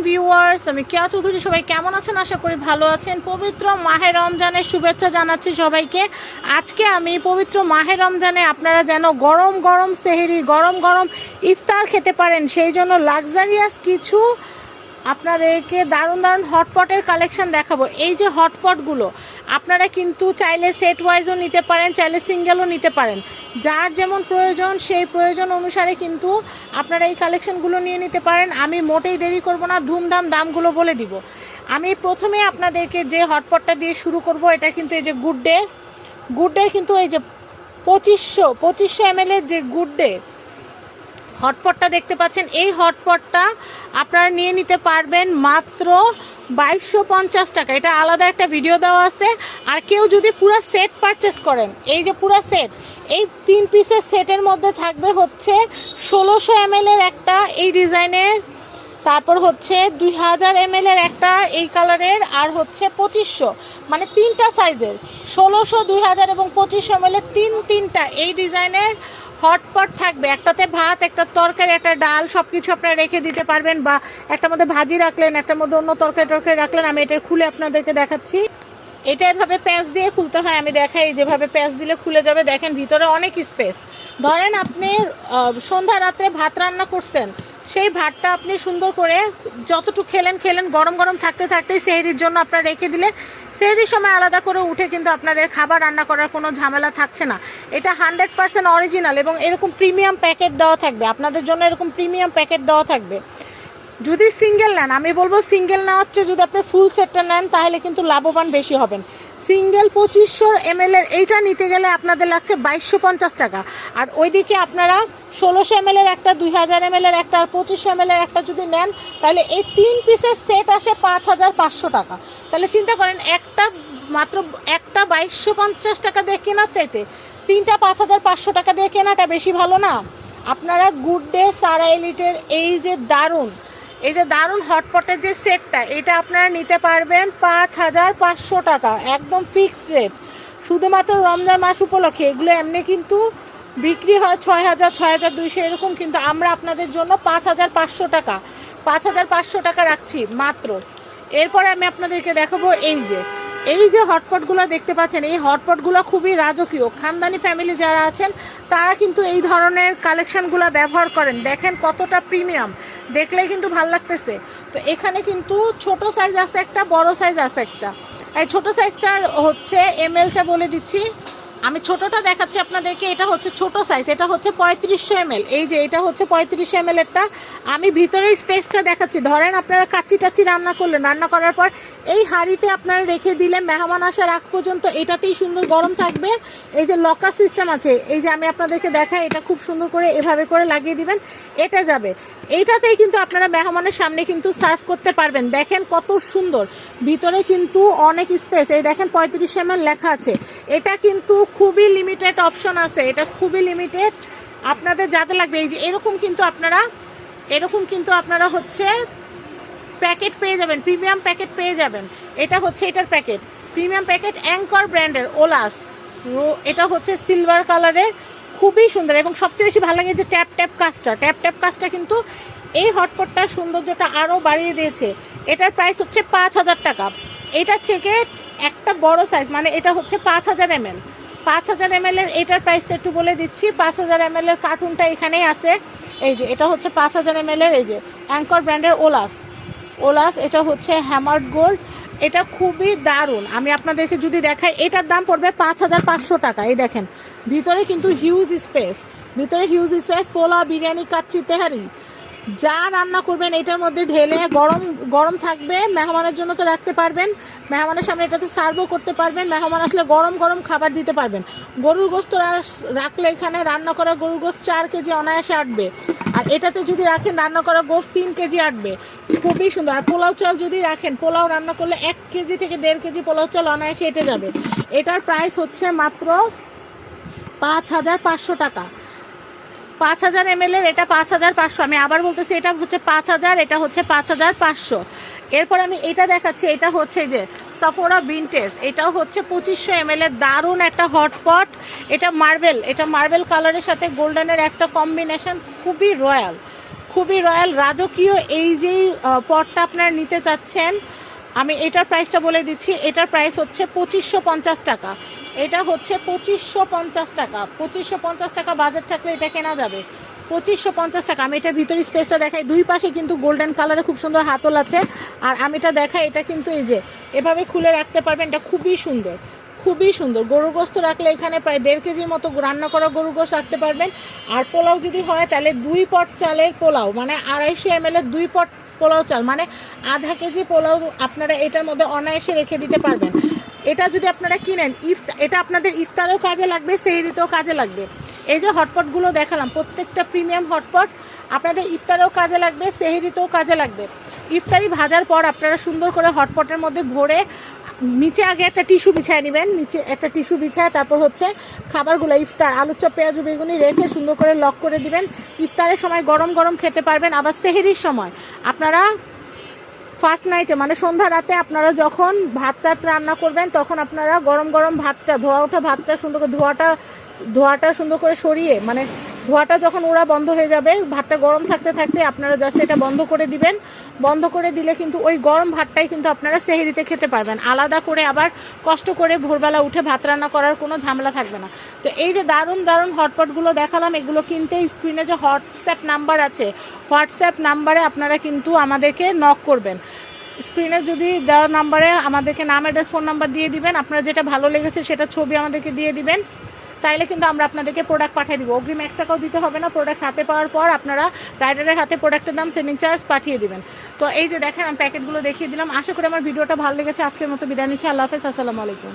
Viewers, আমি কেয়া চৌধুরী। সবাই কেমন আছেন? আশা করি ভালো আছেন। পবিত্র মাহে রমজানের শুভেচ্ছা জানাচ্ছি সবাইকে। আজকে আমি পবিত্র মাহে রমজানে আপনারা যেন গরম গরম সেহরি, গরম গরম ইফতার খেতে পারেন, সেই জন্য লাক্সারিয়াস কিছু আপনাদেরকে দারুণ দারুণ হটপটের কালেকশন দেখাবো। এই যে হটপটগুলো আপনারা কিন্তু চাইলে সেট ওয়াইজও নিতে পারেন, চাইলে সিঙ্গেলও নিতে পারেন। যার যেমন প্রয়োজন সেই প্রয়োজন অনুসারে কিন্তু আপনারা এই কালেকশনগুলো নিয়ে নিতে পারেন। আমি মোটেই দেরি করব না, ধুমধাম দামগুলো বলে দিব। আমি প্রথমে আপনাদেরকে যে হটপটটা দিয়ে শুরু করব, এটা কিন্তু এই যে গুড ডে কিন্তু এই যে 2500 ml যে গুড ডে হটপটটা দেখতে পাচ্ছেন, এই হটপটটা আপনারা নিয়ে নিতে পারবেন মাত্র 2250 টাকা। এটা আলাদা একটা ভিডিও দেওয়া আছে। আর কেউ যদি পুরো সেট পারচেস করেন, এই যে পুরো সেট, এই 3 পিসের সেটের মধ্যে থাকবে হচ্ছে 1600 ml একটা এই ডিজাইনের, তারপর হচ্ছে 2000 ml একটা এই কালারের, আর হচ্ছে 2500, মানে 3টা সাইজের 1600, 2000 এবং 2500 ml তিনটা এই ডিজাইনের হটপট থাকবে। একটাতে ভাত, একটা তরকারি, একটা ডাল, সব কিছু আপনারা রেখে দিতে পারবেন, বা একটার মধ্যে ভাজি রাখলেন, একটার মধ্যে অন্য তরকারি রাখলেন। আমি এটা খুলে আপনাদেরকে দেখাচ্ছি। এটা এভাবে প্যাঁচ দিয়ে খুলতে হয়, আমি দেখাই। যেভাবে প্যাঁচ দিলে খুলে যাবে, দেখেন ভিতরে অনেক স্পেস। ধরেন আপনি সন্ধ্যা রাত্রে ভাত রান্না করছেন, সেই ভাতটা আপনি সুন্দর করে যতটুকু খেলেন গরম গরম থাকতে থাকতেই সেহরির জন্য আপনারা রেখে দিলে, সেহরির সময় আলাদা করে উঠে কিন্তু আপনাদের খাবার রান্না করার কোনো ঝামেলা থাকছে না। এটা 100% অরিজিনাল এবং এরকম প্রিমিয়াম প্যাকেট দেওয়া থাকবে আপনাদের জন্য, এরকম প্রিমিয়াম প্যাকেট দেওয়া থাকবে। যদি সিঙ্গেল নেন, আমি বলবো সিঙ্গেল নেওয়া হচ্ছে, যদি আপনি ফুল সেটটা নেন তাহলে কিন্তু লাভবান বেশি হবেন। সিঙ্গেল 2500 ml এইটা নিতে গেলে আপনাদের লাগছে 2250 টাকা। আর ওইদিকে আপনারা 1600 ml একটা, 2000 ml একটা, আর 2500 ml একটা যদি নেন, তাহলে এই 3 পিসের সেট আসে 5500 টাকা। তাহলে চিন্তা করেন, মাত্র একটা 2250 টাকা দিয়ে কেনার চাইতে 3টা 5500 টাকা দিয়ে কেনাটা বেশি ভালো না? আপনারা গুড ডে সারা এলিটের এই যে দারুণ হটপটের যে সেটটা, এটা আপনারা নিতে পারবেন 5500 টাকা, একদম ফিক্সড রেট। শুধুমাত্র রমজান মাস উপলক্ষে। এগুলো এমনি কিন্তু বিক্রি হয় 6000, 6200 এরকম, কিন্তু আমরা আপনাদের জন্য 5500 টাকা রাখছি মাত্র। এরপরে আমি আপনাদেরকে দেখাবো এই যে হটপটগুলো দেখতে পাচ্ছেন, এই হটপটগুলো খুবই রাজকীয়। খানদানি ফ্যামিলি যারা আছেন তারা কিন্তু এই ধরনের কালেকশনগুলো ব্যবহার করেন। দেখেন কতটা প্রিমিয়াম, দেখলেই কিন্তু ভাল লাগতেছে। তো এখানে কিন্তু ছোট সাইজ আছে একটা, বড় সাইজ আছে একটা। এই ছোট সাইজটার হচ্ছে এমএলটা বলে দিচ্ছি, আমি ছোটটা দেখাচ্ছি আপনাদেরকে। এটা হচ্ছে ছোট সাইজ, এটা হচ্ছে 3500 ml। এই যে এটা হচ্ছে 3500 ml এরটা। আমি ভিতরে স্পেসটা দেখাচ্ছি। ধরেন আপনারা কাচ্চি রান্না করলেন, রান্না করার পর এই হাঁড়িতে আপনারা রেখে দিলে মেহমান আসার আগ পর্যন্ত এটাতেই সুন্দর গরম থাকবে। এই যে লকার সিস্টেম আছে, এই যে আমি আপনাদেরকে দেখাই, এটা খুব সুন্দর করে এভাবে করে লাগিয়ে দিবেন, এটা যাবে। এইটাতেই কিন্তু আপনারা মেহমানের সামনে কিন্তু সার্ভ করতে পারবেন। দেখেন কত সুন্দর, ভিতরে কিন্তু অনেক স্পেস। এই দেখেন 3500 ml লেখা আছে। এটা কিন্তু খুবই লিমিটেড অপশন আছে, এটা খুবই লিমিটেড। আপনাদের যাতে লাগবে, এই যে এরকম কিন্তু আপনারা হচ্ছে প্যাকেট পেয়ে যাবেন, প্রিমিয়াম প্যাকেট পেয়ে যাবেন। এটা হচ্ছে এটার প্যাকেট, প্রিমিয়াম প্যাকেট, অ্যাঙ্কর ব্র্যান্ডের ওলাস। এটা হচ্ছে সিলভার কালারের, খুবই সুন্দর। এবং সবচেয়ে বেশি ভালো লাগে যে ট্যাপ কাজটা কিন্তু এই হটপটটার সৌন্দর্যটা আরও বাড়িয়ে দিয়েছে। এটার প্রাইস হচ্ছে 5000 টাকা। এটার থেকে একটা বড় সাইজ, মানে এটা হচ্ছে 5000 ml। 5000 ml এর এটার প্রাইসটা একটু বলে দিচ্ছি। 5000 ml এর কার্টুনটা এখানেই আছে। এই যে এটা হচ্ছে 5000 ml এর, এই যে অ্যাঙ্কর ব্র্যান্ডের ওলাস। এটা হচ্ছে হ্যামার্ড গোল্ড। এটা খুবই দারুণ। আমি আপনাদেরকে যদি দেখাই, এটার দাম পড়বে 5500 টাকা। এই দেখেন ভিতরে কিন্তু হিউজ স্পেস, পোলাও, বিরিয়ানি, কাচ্চি, তেহারি যা রান্না করবেন এটার মধ্যে ঢেলে গরম থাকবে। মেহমানের জন্য তো রাখতে পারবেন, মেহমানের সামনে এটাতে সার্ভও করতে পারবেন। মেহমান আসলে গরম খাবার দিতে পারবেন। গরুর গোশত রাখলে এখানে রান্না করা গরুর গোশত 4 কেজি অনায়াসে আটবে। আর এটাতে যদি রাখেন রান্না করা গোশত 3 কেজি আটবে, খুবই সুন্দর। আর পোলাও চাল যদি রাখেন, পোলাও রান্না করলে 1 কেজি থেকে 1.5 কেজি পোলাও চাল অনায়াসে এঁটে যাবে। এটার প্রাইস হচ্ছে মাত্র 5500 টাকা। 5000 ml এর, এটা 5500। আমি আবার বলতেছি, এটা হচ্ছে 5000, এটা হচ্ছে 5500। এরপর আমি এটা দেখাচ্ছি, এটা হচ্ছে যে সাফোরা ভিনটেজ। এটাও হচ্ছে 2500 ml এর দারুণ একটা হটপট। এটা মার্বেল কালারের সাথে গোল্ডেনের একটা কম্বিনেশন, খুবই রয়্যাল, খুবই রয়্যাল রাজকীয় এই যে পটটা আপনারা নিতে চাচ্ছেন, আমি এটার প্রাইসটা বলে দিচ্ছি। এটার প্রাইস হচ্ছে 2550 টাকা। এটা হচ্ছে 2550 টাকা। 2550 টাকা বাজেট থাকলে এটা কেনা যাবে। 2550 টাকা। আমি এটার ভিতরে স্পেসটা দেখাই, দুই পাশে কিন্তু গোল্ডেন কালারে খুব সুন্দর হাতল আছে। আর আমি এটা দেখাই, এটা কিন্তু এই যে এভাবে খুলে রাখতে পারবেন, এটা খুবই সুন্দর, খুবই সুন্দর। গরু গোস্ত রাখলে এখানে প্রায় 1.5 কেজির মতো রান্না করা গরু গোস্ত রাখতে পারবেন। আর পোলাও যদি হয় তাহলে 2 পট চালের পোলাও, মানে 250 ml 2 পট পোলাও চাল, মানে আধা কেজি পোলাও আপনারা এটার মধ্যে অনায়াসে রেখে দিতে পারবেন। এটা যদি আপনারা কিনেন এটা আপনাদের ইফতারেও কাজে লাগবে, সেহরিতেও কাজে লাগবে। এই যে হটপটগুলো দেখালাম, প্রত্যেকটা প্রিমিয়াম হটপট আপনাদের ইফতারেও কাজে লাগবে, সেহরিতেও কাজে লাগবে। ইফতারি ভাজার পর আপনারা সুন্দর করে হটপটের মধ্যে ভরে নিচে আগে একটা টিস্যু বিছায় নেবেন, নিচে একটা টিস্যু বিছায় তারপর হচ্ছে খাবারগুলো ইফতার আলু চপ পেঁয়াজ বেগুনি রেখে সুন্দর করে লক করে দিবেন। ইফতারের সময় গরম গরম খেতে পারবেন। আবার সেহরির সময় আপনারা ফার্স্ট নাইটে মানে সন্ধ্যা রাতে আপনারা যখন ভাত টাত রান্না করবেন তখন আপনারা গরম গরম ভাতটা, ধোয়া ওঠা ভাতটা সুন্দর করে ধোয়াটা সুন্দর করে সরিয়ে, মানে ধোয়াটা যখন ওরা বন্ধ হয়ে যাবে, ভাতটা গরম থাকতে থাকতে আপনারা জাস্ট এটা বন্ধ করে দিবেন। বন্ধ করে দিলে কিন্তু ওই গরম ভাতটাই কিন্তু আপনারা সেহরিতে খেতে পারবেন। আলাদা করে আবার কষ্ট করে ভোরবেলা উঠে ভাত রান্না করার কোনো ঝামেলা থাকবে না। তো এই যে দারুণ দারুণ হটপটগুলো দেখালাম, এগুলো কিনতে স্ক্রিনে যে হোয়াটসঅ্যাপ নাম্বার আছে, হোয়াটসঅ্যাপ নাম্বারে আপনারা কিন্তু আমাদেরকে নক করবেন। স্ক্রিনে যদি দেওয়া নাম্বারে আমাদেরকে নাম অ্যাড্রেস ফোন নাম্বার দিয়ে দিবেন, আপনার যেটা ভালো লেগেছে সেটা ছবি আমাদেরকে দিয়ে দিবেন, তাইলে কিন্তু আমরা আপনাদেরকে প্রোডাক্ট পাঠিয়ে দিব। অগ্রিম 1 টাকাও দিতে হবে না। প্রোডাক্ট হাতে পাওয়ার পর আপনারা রাইডারের হাতে প্রোডাক্টের দাম সেন্ডিং চার্জ পাঠিয়ে দিবেন। তো এই যে দেখেন আমি প্যাকেটগুলো দেখিয়ে দিলাম। আশা করি আমার ভিডিওটা ভালো লেগেছে। আজকের মতো বিদায় নিচ্ছি। আল্লাহ হাফেজ, আসসালামু আলাইকুম।